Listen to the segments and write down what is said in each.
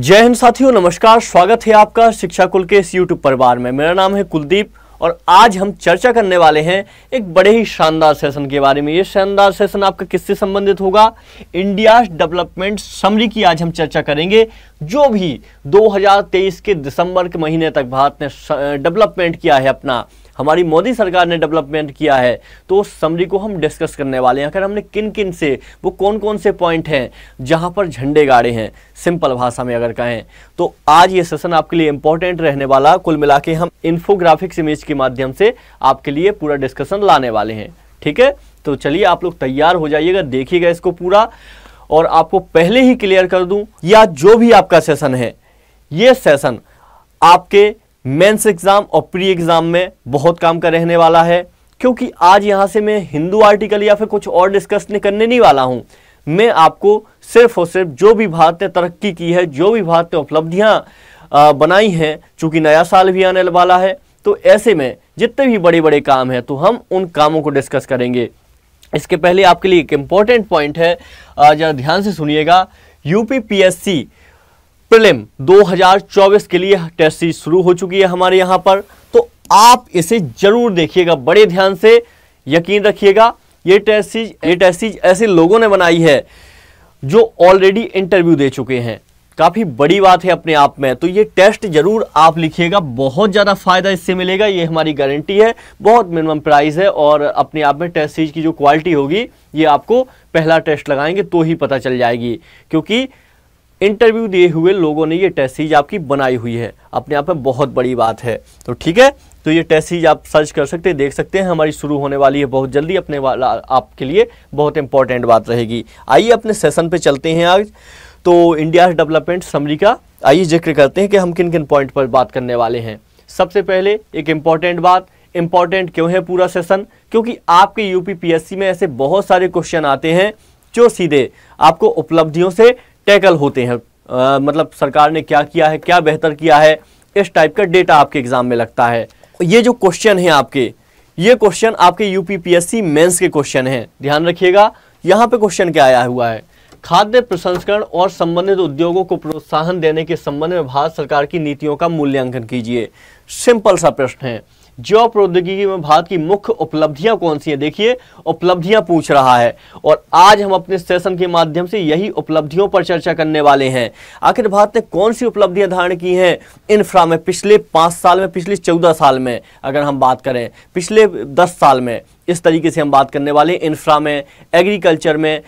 जय हिंद साथियों, नमस्कार। स्वागत है आपका शिक्षा कुल के इस यूट्यूब परिवार में। मेरा नाम है कुलदीप और आज हम चर्चा करने वाले हैं एक बड़े ही शानदार सेशन के बारे में। ये शानदार सेशन आपका किससे संबंधित होगा? इंडिया डेवलपमेंट समरी की आज हम चर्चा करेंगे। जो भी 2023 के दिसंबर के महीने तक भारत ने डेवलपमेंट किया है, अपना हमारी मोदी सरकार ने डेवलपमेंट किया है, तो उस समरी को हम डिस्कस करने वाले हैं। अगर हमने किन किन से, वो कौन कौन से पॉइंट हैं जहां पर झंडे गाड़े हैं, सिंपल भाषा में अगर कहें तो आज ये सेशन आपके लिए इंपॉर्टेंट रहने वाला। कुल मिला के हम इन्फोग्राफिक्स इमेज के माध्यम से आपके लिए पूरा डिस्कशन लाने वाले हैं। ठीक है, तो चलिए आप लोग तैयार हो जाइएगा, देखिएगा इसको पूरा। और आपको पहले ही क्लियर कर दूं, या जो भी आपका सेशन है, ये सेशन आपके मेंस एग्जाम और प्री एग्जाम में बहुत काम का रहने वाला है। क्योंकि आज यहां से मैं हिंदू आर्टिकल या फिर कुछ और डिस्कस करने नहीं वाला हूं। मैं आपको सिर्फ और सिर्फ जो भी भारत ने तरक्की की है, जो भी भारत ने उपलब्धियां बनाई हैं, चूंकि नया साल भी आने वाला है, तो ऐसे में जितने भी बड़े बड़े काम हैं तो हम उन कामों को डिस्कस करेंगे। इसके पहले आपके लिए एक इंपॉर्टेंट पॉइंट है, जरा ध्यान से सुनिएगा। यूपीपीएससी प्रीलिम 2024 के लिए टेस्ट सीरीज शुरू हो चुकी है हमारे यहाँ पर, तो आप इसे जरूर देखिएगा, बड़े ध्यान से, यकीन रखिएगा। ये टेस्ट सीरीज ऐसे लोगों ने बनाई है जो ऑलरेडी इंटरव्यू दे चुके हैं। काफी बड़ी बात है अपने आप में, तो ये टेस्ट जरूर आप लिखिएगा, बहुत ज्यादा फायदा इससे मिलेगा, ये हमारी गारंटी है। बहुत मिनिमम प्राइस है और अपने आप में टेस्ट सीरीज की जो क्वालिटी होगी, ये आपको पहला टेस्ट लगाएंगे तो ही पता चल जाएगी, क्योंकि इंटरव्यू दिए हुए लोगों ने ये टेस्ट सीरीज आपकी बनाई हुई है। अपने आप में बहुत बड़ी बात है। तो ठीक है, तो ये टेस्ट सीरीज आप सर्च कर सकते हैं, देख सकते हैं। हमारी शुरू होने वाली है बहुत जल्दी, अपने वाला आपके लिए बहुत इंपॉर्टेंट बात रहेगी। आइए अपने सेशन पे चलते हैं आज। तो इंडिया डेवलपमेंट समरी का आइए जिक्र करते हैं कि हम किन किन पॉइंट पर बात करने वाले हैं। सबसे पहले एक इंपॉर्टेंट बात, इंपॉर्टेंट क्यों है पूरा सेशन? क्योंकि आपके यूपीपीएससी में ऐसे बहुत सारे क्वेश्चन आते हैं जो सीधे आपको उपलब्धियों से टैकल होते हैं। मतलब सरकार ने क्या किया है, क्या बेहतर किया है, इस टाइप का डेटा आपके एग्जाम में लगता है। ये जो क्वेश्चन है आपके, ये क्वेश्चन आपके यूपीपीएससी मेंस के क्वेश्चन हैं। ध्यान रखिएगा, यहाँ पे क्वेश्चन क्या आया हुआ है? खाद्य प्रसंस्करण और संबंधित उद्योगों को प्रोत्साहन देने के संबंध में भारत सरकार की नीतियों का मूल्यांकन कीजिए। सिंपल सा प्रश्न है। जैव प्रौद्योगिकी में भारत की मुख्य उपलब्धियां कौन सी हैं? देखिए, उपलब्धियां पूछ रहा है और आज हम अपने सेशन के माध्यम से यही उपलब्धियों पर चर्चा करने वाले हैं। आखिर भारत ने कौन सी उपलब्धियां धारण की हैं इंफ्रा में पिछले 5 साल में, पिछले 14 साल में, अगर हम बात करें पिछले 10 साल में, इस तरीके से हम बात करने वाले। इंफ्रा में, एग्रीकल्चर में,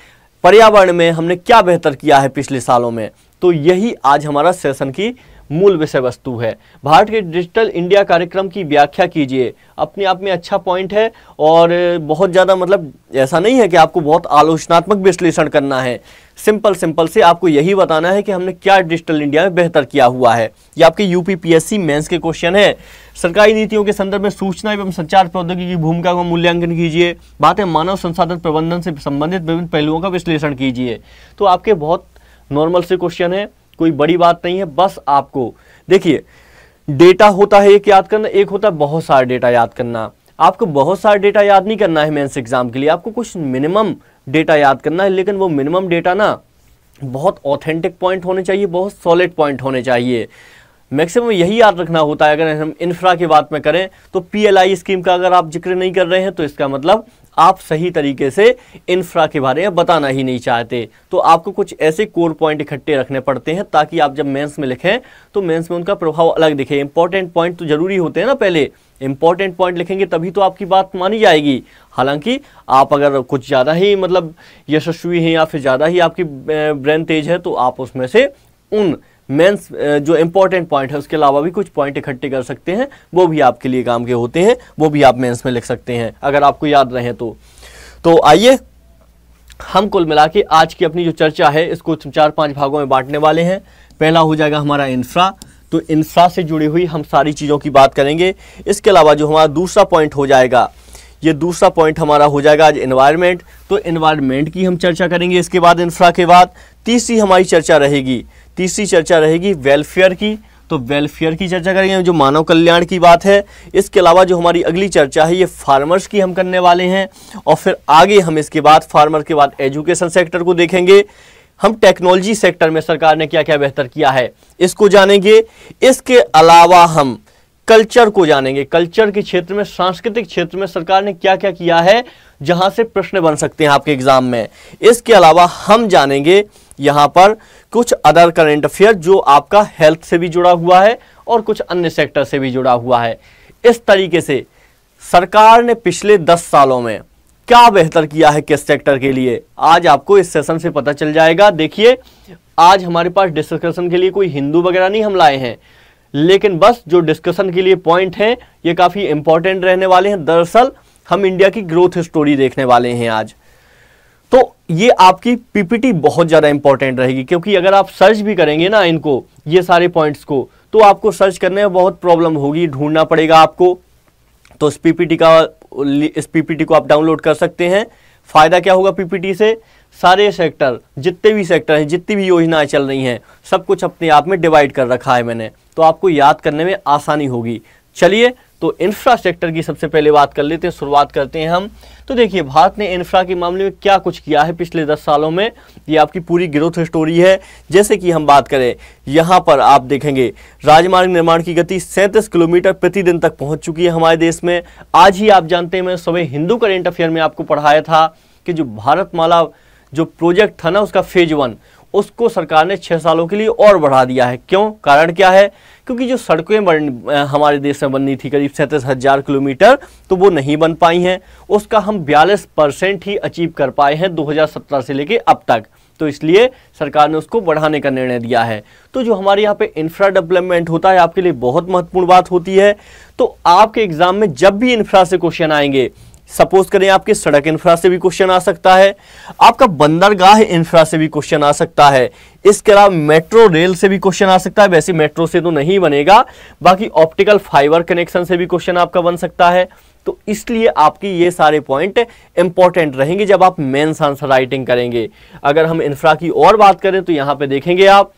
पर्यावरण में हमने क्या बेहतर किया है पिछले सालों में, तो यही आज हमारा सेशन की मूल विषय वस्तु है। भारत के डिजिटल इंडिया कार्यक्रम की व्याख्या कीजिए। अपने आप में अच्छा पॉइंट है और बहुत ज़्यादा, मतलब ऐसा नहीं है कि आपको बहुत आलोचनात्मक विश्लेषण करना है। सिंपल से आपको यही बताना है कि हमने क्या डिजिटल इंडिया में बेहतर किया हुआ है। ये आपके यूपीपीएससी मेंस के क्वेश्चन है। सरकारी नीतियों के संदर्भ में सूचना एवं संचार प्रौद्योगिकी की भूमिका का मूल्यांकन कीजिए। बात है मानव संसाधन प्रबंधन से संबंधित विभिन्न पहलुओं का विश्लेषण कीजिए। तो आपके बहुत नॉर्मल से क्वेश्चन है, कोई बड़ी बात नहीं है। बस आपको देखिए, डेटा होता है एक याद करना, एक होता है बहुत सारा डेटा याद करना। आपको बहुत सारा डेटा याद नहीं करना है मेंस एग्जाम के लिए, आपको कुछ मिनिमम डेटा याद करना है। लेकिन वो मिनिमम डेटा ना बहुत ऑथेंटिक पॉइंट होने चाहिए, बहुत सॉलिड पॉइंट होने चाहिए। मैक्सिमम यही याद रखना होता है। अगर हम इंफ्रा की बात में करें तो पीएलआई स्कीम का अगर आप जिक्र नहीं कर रहे हैं तो इसका मतलब आप सही तरीके से इंफ्रा के बारे में बताना ही नहीं चाहते। तो आपको कुछ ऐसे कोर पॉइंट इकट्ठे रखने पड़ते हैं ताकि आप जब मेंस में लिखें तो मेंस में उनका प्रभाव अलग दिखे। इंपॉर्टेंट पॉइंट तो जरूरी होते हैं ना, पहले इंपॉर्टेंट पॉइंट लिखेंगे तभी तो आपकी बात मानी जाएगी। हालांकि आप अगर कुछ ज़्यादा ही मतलब यशस्वी हैं या फिर ज़्यादा ही आपकी ब्रेन तेज है तो आप उसमें से उन मेंस जो इंपॉर्टेंट पॉइंट है उसके अलावा भी कुछ पॉइंट इकट्ठे कर सकते हैं, वो भी आपके लिए काम के होते हैं, वो भी आप मेंस में लिख सकते हैं अगर आपको याद रहे तो आइए हम कुल मिला के आज की अपनी जो चर्चा है इसको 4-5 भागों में बांटने वाले हैं। पहला हो जाएगा हमारा इंफ्रा, तो इंफ्रा से जुड़ी हुई हम सारी चीज़ों की बात करेंगे। इसके अलावा जो हमारा दूसरा पॉइंट हो जाएगा, ये दूसरा पॉइंट हमारा हो जाएगा आज एनवायरनमेंट, तो एनवायरनमेंट की हम चर्चा करेंगे। इसके बाद इंफ्रा के बाद तीसरी हमारी चर्चा रहेगी वेलफेयर की, तो वेलफेयर की चर्चा करेंगे, जो मानव कल्याण की बात है। इसके अलावा जो हमारी अगली चर्चा है ये फार्मर्स की हम करने वाले हैं और फिर आगे हम इसके बाद फार्मर के बाद एजुकेशन सेक्टर को देखेंगे। हम टेक्नोलॉजी सेक्टर में सरकार ने क्या क्या बेहतर किया है इसको जानेंगे। इसके अलावा हम कल्चर को जानेंगे, कल्चर के क्षेत्र में, सांस्कृतिक क्षेत्र में सरकार ने क्या क्या किया है जहां से प्रश्न बन सकते हैं आपके एग्जाम में। इसके अलावा हम जानेंगे यहां पर कुछ अदर करंट अफेयर जो आपका हेल्थ से भी जुड़ा हुआ है और कुछ अन्य सेक्टर से भी जुड़ा हुआ है। इस तरीके से सरकार ने पिछले 10 सालों में क्या बेहतर किया है किस सेक्टर के लिए, आज आपको इस सेशन से पता चल जाएगा। देखिए, आज हमारे पास डिस्कशन के लिए कोई हिंदू वगैरह नहीं हम लाए हैं, लेकिन बस जो डिस्कशन के लिए पॉइंट हैं ये काफी इंपॉर्टेंट रहने वाले हैं। दरअसल हम इंडिया की ग्रोथ स्टोरी देखने वाले हैं आज। तो ये आपकी पीपीटी बहुत ज्यादा इंपॉर्टेंट रहेगी, क्योंकि अगर आप सर्च भी करेंगे ना इनको, ये सारे पॉइंट्स को, तो आपको सर्च करने में बहुत प्रॉब्लम होगी, ढूंढना पड़ेगा आपको। तो इस पीपीटी को आप डाउनलोड कर सकते हैं। फायदा क्या होगा पीपीटी से, सारे सेक्टर, जितने भी सेक्टर हैं, जितनी भी योजनाएं चल रही हैं, सब कुछ अपने आप में डिवाइड कर रखा है मैंने, तो आपको याद करने में आसानी होगी। चलिए, तो इंफ्रास्ट्रक्चर की सबसे पहले बात कर लेते हैं, शुरुआत करते हैं हम। तो देखिए, भारत ने इंफ्रा के मामले में क्या कुछ किया है पिछले 10 सालों में, ये आपकी पूरी ग्रोथ स्टोरी है। जैसे कि हम बात करें, यहाँ पर आप देखेंगे राजमार्ग निर्माण की गति 37 किलोमीटर प्रतिदिन तक पहुंच चुकी है हमारे देश में। आज ही आप जानते हैं, मैं सुबह हिंदू करंट अफेयर में आपको पढ़ाया था कि जो भारतमाला जो प्रोजेक्ट था ना, उसका फेज 1, उसको सरकार ने 6 सालों के लिए और बढ़ा दिया है। क्यों, कारण क्या है? क्योंकि जो सड़कें हमारे देश में बननी थी करीब 37,000 किलोमीटर, तो वो नहीं बन पाई हैं। उसका हम 42% ही अचीव कर पाए हैं 2017 से लेके अब तक, तो इसलिए सरकार ने उसको बढ़ाने का निर्णय दिया है। तो जो हमारे यहाँ पे इंफ्रा डेवलपमेंट होता है आपके लिए बहुत महत्वपूर्ण बात होती है। तो आपके एग्जाम में जब भी इंफ्रा से क्वेश्चन आएंगे, सपोज करें आपके सड़क इंफ्रा से भी क्वेश्चन आ सकता है, आपका बंदरगाह इंफ्रा से भी क्वेश्चन आ सकता है, इसके अलावा मेट्रो रेल से भी क्वेश्चन आ सकता है। वैसे मेट्रो से तो नहीं बनेगा, बाकी ऑप्टिकल फाइबर कनेक्शन से भी क्वेश्चन आपका बन सकता है। तो इसलिए आपकी ये सारे पॉइंट इंपॉर्टेंट रहेंगे जब आप मेंस आंसर राइटिंग करेंगे। अगर हम इंफ्रा की और बात करें तो यहाँ पे देखेंगे आप,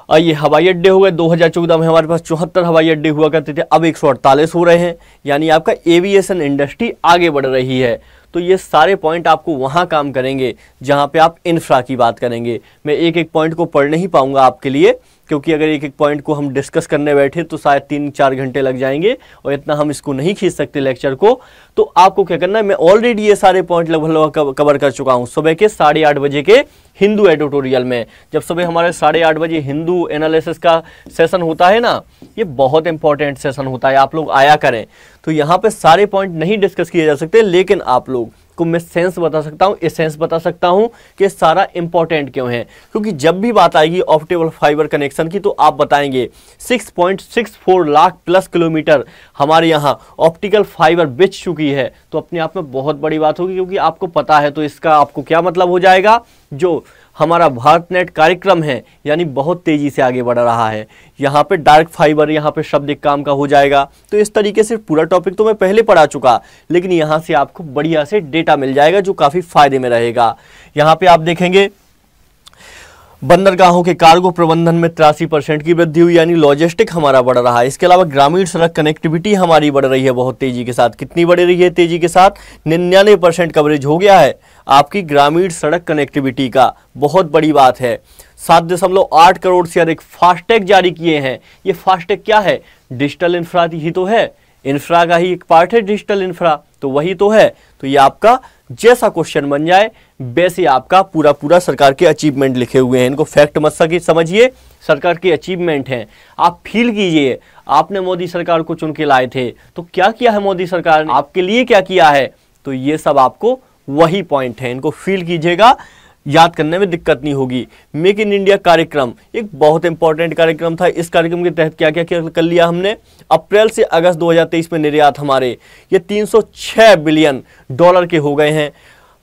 ये हवाई अड्डे हो गए। 2014 में हमारे पास 74 हवाई अड्डे हुआ करते थे, अब 148 हो रहे हैं, यानी आपका एविएशन इंडस्ट्री आगे बढ़ रही है। तो ये सारे पॉइंट आपको वहाँ काम करेंगे जहाँ पे आप इंफ्रा की बात करेंगे। मैं एक एक पॉइंट को पढ़ नहीं पाऊंगा आपके लिए, क्योंकि अगर एक एक पॉइंट को हम डिस्कस करने बैठे तो शायद 3-4 घंटे लग जाएंगे और इतना हम इसको नहीं खींच सकते लेक्चर को। तो आपको क्या करना है, मैं ऑलरेडी ये सारे पॉइंट लगभग कवर कर चुका हूँ सुबह के 8:30 बजे के हिंदू एडिटोरियल में। जब सुबह हमारे 8:30 बजे हिंदू एनालिसिस का सेशन होता है ना, ये बहुत इंपॉर्टेंट सेशन होता है, आप लोग आया करें। तो यहाँ पे सारे पॉइंट नहीं डिस्कस किए जा सकते, लेकिन आप लोग को मैं सेंस बता सकता हूँ, एसेंस बता सकता हूँ कि सारा इंपॉर्टेंट क्यों है। क्योंकि जब भी बात आएगी ऑप्टिकल फाइबर कनेक्शन की, तो आप बताएंगे 6.64 लाख प्लस किलोमीटर हमारे यहाँ ऑप्टिकल फाइबर बिछ चुकी है, तो अपने आप में बहुत बड़ी बात होगी। क्योंकि आपको पता है, तो इसका आपको क्या मतलब हो जाएगा, जो हमारा भारत नेट कार्यक्रम है यानी बहुत तेजी से आगे बढ़ रहा है। यहाँ पे डार्क फाइबर, यहाँ पे शब्द एक काम का हो जाएगा। तो इस तरीके से पूरा टॉपिक तो मैं पहले पढ़ा चुका, लेकिन यहाँ से आपको बढ़िया से डेटा मिल जाएगा जो काफी फायदे में रहेगा। यहाँ पे आप देखेंगे बंदरगाहों के कार्गो प्रबंधन में 83% की वृद्धि हुई, यानी लॉजिस्टिक हमारा बढ़ रहा है। इसके अलावा ग्रामीण सड़क कनेक्टिविटी हमारी बढ़ रही है बहुत तेजी के साथ। कितनी बढ़ रही है तेजी के साथ? 99% कवरेज हो गया है आपकी ग्रामीण सड़क कनेक्टिविटी का, बहुत बड़ी बात है। 7.8 करोड़ से अधिक फास्टैग जारी किए हैं। ये फास्टैग क्या है? डिजिटल इंफ्रा ही तो है, इंफ्रा का ही एक पार्ट है डिजिटल इंफ्रा, तो वही तो है। तो ये आपका जैसा क्वेश्चन बन जाए वैसे आपका पूरा पूरा सरकार के अचीवमेंट लिखे हुए हैं। इनको फैक्ट मत समझिए, सरकार के अचीवमेंट हैं। आप फील कीजिए, आपने मोदी सरकार को चुन के लाए थे, तो क्या किया है मोदी सरकार ने आपके लिए, क्या किया है? तो ये सब आपको वही पॉइंट है, इनको फील कीजिएगा, याद करने में दिक्कत नहीं होगी। मेक इन इंडिया कार्यक्रम एक बहुत इंपॉर्टेंट कार्यक्रम था। इस कार्यक्रम के तहत क्या क्या कर लिया हमने? अप्रैल से अगस्त 2023 में निर्यात हमारे ये 306 बिलियन डॉलर के हो गए हैं।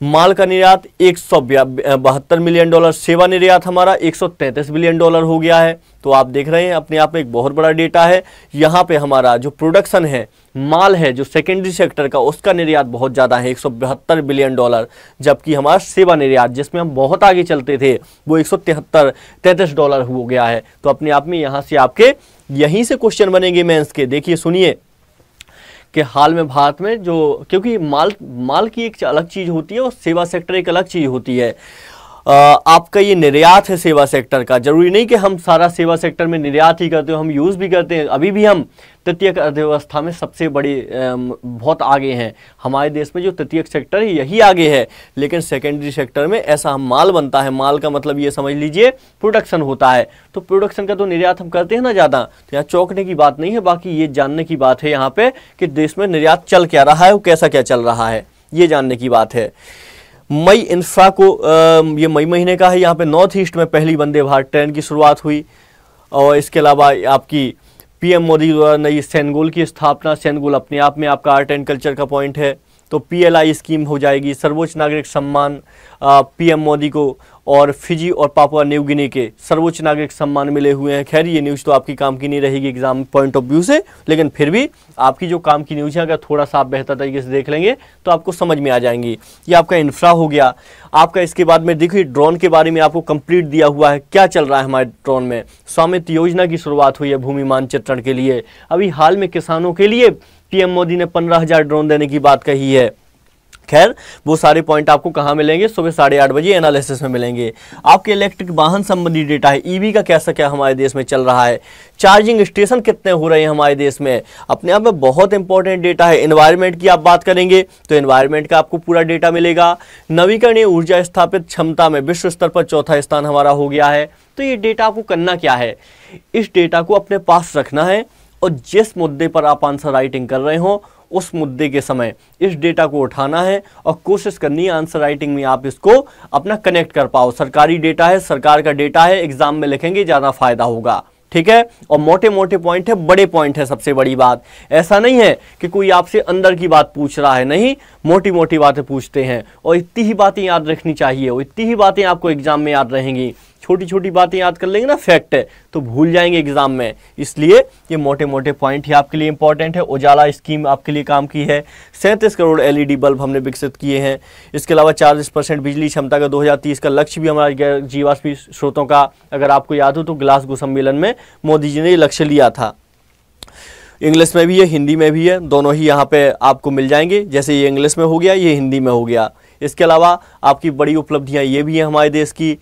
माल का निर्यात 172 मिलियन डॉलर, सेवा निर्यात हमारा 133 बिलियन डॉलर हो गया है। तो आप देख रहे हैं अपने आप में एक बहुत बड़ा डेटा है। यहाँ पे हमारा जो प्रोडक्शन है, माल है जो सेकेंडरी सेक्टर का, उसका निर्यात बहुत ज़्यादा है 172 बिलियन डॉलर, जबकि हमारा सेवा निर्यात जिसमें हम बहुत आगे चलते थे वो 133 डॉलर हो गया है। तो अपने आप में यहाँ से आपके यहीं से क्वेश्चन बनेंगे मेंस के। देखिए सुनिए कि हाल में भारत में जो, क्योंकि माल की एक अलग चीज़ होती है और सेवा सेक्टर एक अलग चीज़ होती है। आपका ये निर्यात है सेवा सेक्टर का। जरूरी नहीं कि हम सारा सेवा सेक्टर में निर्यात ही करते हो, हम यूज़ भी करते हैं। अभी भी हम तृतीयक अर्थव्यवस्था में सबसे बड़ी बहुत आगे हैं। हमारे देश में जो तृतीयक सेक्टर है यही आगे है, लेकिन सेकेंडरी सेक्टर में ऐसा माल बनता है, माल का मतलब ये समझ लीजिए प्रोडक्शन होता है, तो प्रोडक्शन का तो निर्यात हम करते हैं ना ज़्यादा। तो यहाँ चौंकने की बात नहीं है, बाकी ये जानने की बात है यहाँ पे कि देश में निर्यात चल क्या रहा है, वो कैसा क्या चल रहा है, ये जानने की बात है। मई इंफ्रा को ये मई महीने का है, यहाँ पे नॉर्थ ईस्ट में पहली वंदे भारत ट्रेन की शुरुआत हुई। और इसके अलावा आपकी पीएम मोदी द्वारा नई सेनगोल की स्थापना। सेनगोल अपने आप में आपका आर्ट एंड कल्चर का पॉइंट है। तो पीएलआई स्कीम हो जाएगी। सर्वोच्च नागरिक सम्मान पीएम मोदी को और फिजी और पापुआ न्यू गिनी के सर्वोच्च नागरिक सम्मान मिले हुए हैं। खैर ये न्यूज़ तो आपकी काम की नहीं रहेगी एग्जाम पॉइंट ऑफ व्यू से, लेकिन फिर भी आपकी जो काम की न्यूज़ है अगर थोड़ा सा आप बेहतर तरीके से देख लेंगे तो आपको समझ में आ जाएंगी। ये आपका इंफ्रा हो गया आपका। इसके बाद में देखिए ड्रोन के बारे में आपको कंप्लीट दिया हुआ है, क्या चल रहा है हमारे ड्रोन में। स्वामित्व योजना की शुरुआत हुई है भूमि मानचित्रण के लिए। अभी हाल में किसानों के लिए पीएम मोदी ने 15,000 ड्रोन देने की बात कही है। खैर वो सारे पॉइंट आपको कहाँ मिलेंगे, सुबह 8:30 बजे एनालिसिस में मिलेंगे। आपके इलेक्ट्रिक वाहन संबंधी डेटा है, ईवी का कैसा क्या हमारे देश में चल रहा है, चार्जिंग स्टेशन कितने हो रहे हैं हमारे देश में, अपने आप में बहुत इंपॉर्टेंट डेटा है। एनवायरनमेंट की आप बात करेंगे तो एनवायरनमेंट का आपको पूरा डेटा मिलेगा। नवीकरणीय ऊर्जा स्थापित क्षमता में विश्व स्तर पर चौथा स्थान हमारा हो गया है। तो ये डेटा आपको करना क्या है, इस डेटा को अपने पास रखना है और जिस मुद्दे पर आप आंसर राइटिंग कर रहे हो उस मुद्दे के समय इस डेटा को उठाना है और कोशिश करनी है आंसर राइटिंग में आप इसको अपना कनेक्ट कर पाओ। सरकारी डेटा है, सरकार का डेटा है, एग्जाम में लिखेंगे ज़्यादा फायदा होगा, ठीक है। और मोटे मोटे पॉइंट है, बड़े पॉइंट है। सबसे बड़ी बात ऐसा नहीं है कि कोई आपसे अंदर की बात पूछ रहा है, नहीं, मोटी मोटी बातें पूछते हैं और इतनी ही बातें याद रखनी चाहिए और इतनी ही बातें आपको एग्जाम में याद रहेंगी। छोटी छोटी बातें याद कर लेंगे ना फैक्ट है तो भूल जाएंगे एग्जाम में, इसलिए ये मोटे मोटे पॉइंट ही आपके लिए इंपॉर्टेंट है। उजाला स्कीम आपके लिए काम की है। 37 करोड़ एलईडी बल्ब हमने विकसित किए हैं। इसके अलावा 40% बिजली क्षमता का 2030 का लक्ष्य भी हमारा जीवाश्मी स्रोतों का, अगर आपको याद हो तो ग्लासगो सम्मेलन में मोदी जी ने ये लक्ष्य लिया था। इंग्लिश में भी है, हिंदी में भी है, दोनों ही यहाँ पे आपको मिल जाएंगे। जैसे ये इंग्लिश में हो गया, ये हिंदी में हो गया। इसके अलावा आपकी बड़ी उपलब्धियाँ ये भी हैं हमारे देश की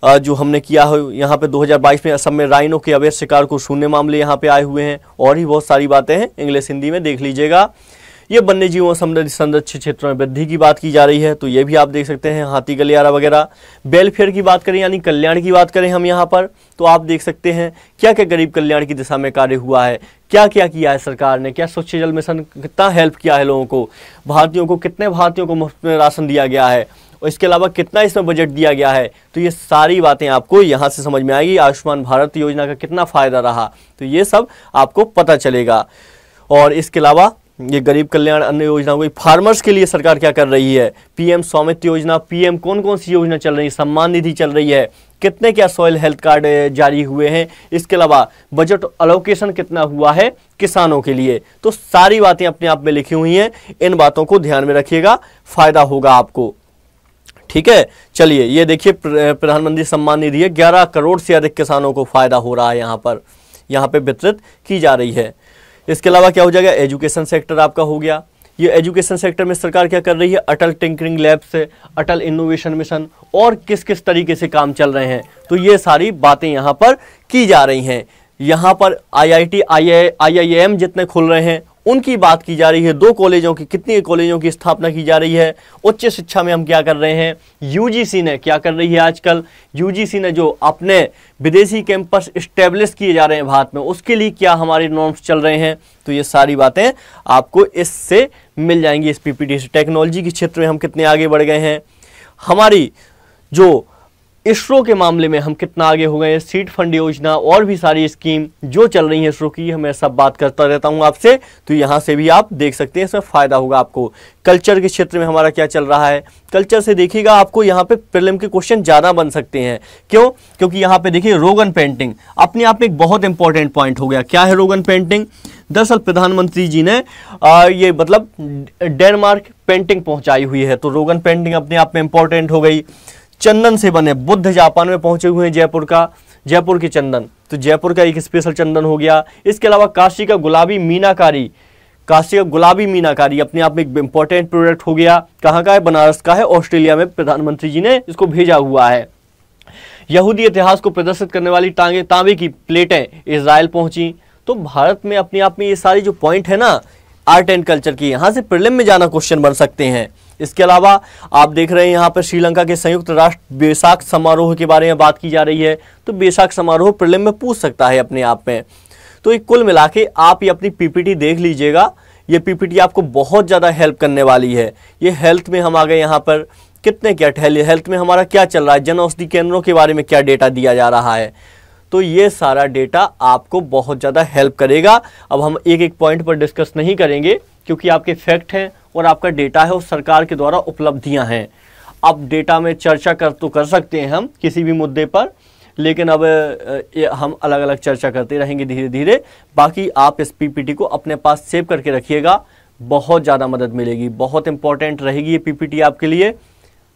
जो हमने किया है। यहाँ पे 2022 में असम में राइनो के अवैध शिकार को शून्य मामले यहाँ पे आए हुए हैं और भी बहुत सारी बातें हैं, इंग्लिश हिंदी में देख लीजिएगा। ये वन्य जीवों संरक्षित क्षेत्रों में वृद्धि की बात की जा रही है, तो ये भी आप देख सकते हैं, हाथी गलियारा वगैरह। वेलफेयर की बात करें यानी कल्याण की बात करें हम यहाँ पर, तो आप देख सकते हैं क्या क्या गरीब कल्याण की दिशा में कार्य हुआ है, क्या क्या किया है सरकार ने, क्या स्वच्छ जल मिशन कितना हेल्प किया है लोगों को, भारतीयों को कितने भारतीयों को मुफ्त में राशन दिया गया है और इसके अलावा कितना इसमें बजट दिया गया है। तो ये सारी बातें आपको यहाँ से समझ में आएगी। आयुष्मान भारत योजना का कितना फ़ायदा रहा, तो ये सब आपको पता चलेगा। और इसके अलावा ये गरीब कल्याण अन्य योजना हुई, फार्मर्स के लिए सरकार क्या कर रही है, पीएम स्वामित्व योजना, पीएम कौन कौन सी योजना चल रही है, सम्मान निधि चल रही है, कितने क्या सॉइल हेल्थ कार्ड जारी हुए हैं, इसके अलावा बजट अलोकेशन कितना हुआ है किसानों के लिए। तो सारी बातें अपने आप में लिखी हुई हैं, इन बातों को ध्यान में रखिएगा, फायदा होगा आपको, ठीक है। चलिए ये देखिए प्रधानमंत्री सम्मान निधि है, 11 करोड़ से अधिक किसानों को फायदा हो रहा है, यहाँ पे वितरित की जा रही है। इसके अलावा क्या हो जाएगा, एजुकेशन सेक्टर आपका हो गया। ये एजुकेशन सेक्टर में सरकार क्या कर रही है, अटल टिंकरिंग लैब से, अटल इनोवेशन मिशन और किस किस तरीके से काम चल रहे हैं, तो ये सारी बातें यहाँ पर की जा रही हैं। यहाँ पर IIT IIM जितने खुल रहे हैं उनकी बात की जा रही है। 2 कॉलेजों की, कितनी कॉलेजों की स्थापना की जा रही है। उच्च शिक्षा में हम क्या कर रहे हैं, यूजीसी ने क्या कर रही है आजकल, यूजीसी ने जो अपने विदेशी कैंपस इस्टेब्लिश किए जा रहे हैं भारत में, उसके लिए क्या हमारे नॉर्म्स चल रहे हैं। तो ये सारी बातें आपको इससे मिल जाएंगी, इस पीपीटी से। टेक्नोलॉजी के क्षेत्र में हम कितने आगे बढ़ गए हैं, हमारी जो इसरो के मामले में हम कितना आगे हो गए हैं, सीड फंड योजना और भी सारी स्कीम जो चल रही है इसरो की, मैं सब बात करता रहता हूं आपसे, तो यहां से भी आप देख सकते हैं, इसमें फायदा होगा आपको। कल्चर के क्षेत्र में हमारा क्या चल रहा है, कल्चर से देखिएगा आपको यहाँ पे प्रीलिम के क्वेश्चन ज़्यादा बन सकते हैं। क्यों, क्योंकि यहाँ पे देखिए रोगन पेंटिंग अपने आप में एक बहुत इंपॉर्टेंट पॉइंट हो गया। क्या है रोगन पेंटिंग, दरअसल प्रधानमंत्री जी ने ये मतलब डेनमार्क पेंटिंग पहुँचाई हुई है, तो रोगन पेंटिंग अपने आप में इंपॉर्टेंट हो गई। चंदन से बने बुद्ध जापान में पहुंचे हुए हैं, जयपुर के चंदन, तो जयपुर का एक स्पेशल चंदन हो गया। इसके अलावा काशी का गुलाबी मीनाकारी कांस्य का गुलाबी मीनाकारी अपने आप में एक इंपॉर्टेंट प्रोडक्ट हो गया। कहाँ का है? बनारस का है। ऑस्ट्रेलिया में प्रधानमंत्री जी ने इसको भेजा हुआ है। यहूदी इतिहास को प्रदर्शित करने वाली तांबे की प्लेटें इजराइल पहुंची। तो भारत में अपने आप में ये सारी जो पॉइंट है ना आर्ट एंड कल्चर की, यहाँ से प्रीलिम में जाना क्वेश्चन बन सकते हैं। इसके अलावा आप देख रहे हैं यहाँ पर श्रीलंका के संयुक्त राष्ट्र बैसाख समारोह के बारे में बात की जा रही है। तो बैसाख समारोह प्रीलिम में पूछ सकता है अपने आप में। तो एक कुल मिला के आप ये अपनी पीपीटी देख लीजिएगा। ये पीपीटी आपको बहुत ज़्यादा हेल्प करने वाली है। ये हेल्थ में हम आ गए, यहाँ पर कितने क्या हेल्थ में हमारा क्या चल रहा है, जन औषधि केंद्रों के बारे में क्या डेटा दिया जा रहा है। तो ये सारा डेटा आपको बहुत ज़्यादा हेल्प करेगा। अब हम एक एक पॉइंट पर डिस्कस नहीं करेंगे क्योंकि आपके फैक्ट हैं और आपका डेटा है और सरकार के द्वारा उपलब्धियां हैं। अब डेटा में चर्चा कर सकते हैं हम किसी भी मुद्दे पर, लेकिन अब हम अलग अलग चर्चा करते रहेंगे धीरे धीरे। बाकी आप इस पीपीटी को अपने पास सेव करके रखिएगा, बहुत ज़्यादा मदद मिलेगी, बहुत इंपॉर्टेंट रहेगी ये पीपीटी आपके लिए।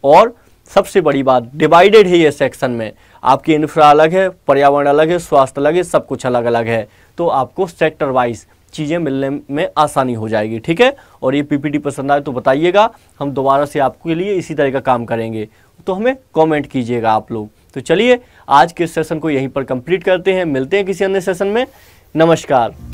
और सबसे बड़ी बात, डिवाइडेड है ये सेक्शन में, आपकी इंफ्रा अलग है, पर्यावरण अलग है, स्वास्थ्य अलग है, सब कुछ अलग अलग है। तो आपको सेक्टर वाइज चीज़ें मिलने में आसानी हो जाएगी, ठीक है। और ये पीपीटी पसंद आए तो बताइएगा, हम दोबारा से आपके लिए इसी तरह का काम करेंगे। तो हमें कमेंट कीजिएगा आप लोग। तो चलिए आज के सेशन को यहीं पर कंप्लीट करते हैं, मिलते हैं किसी अन्य सेशन में। नमस्कार।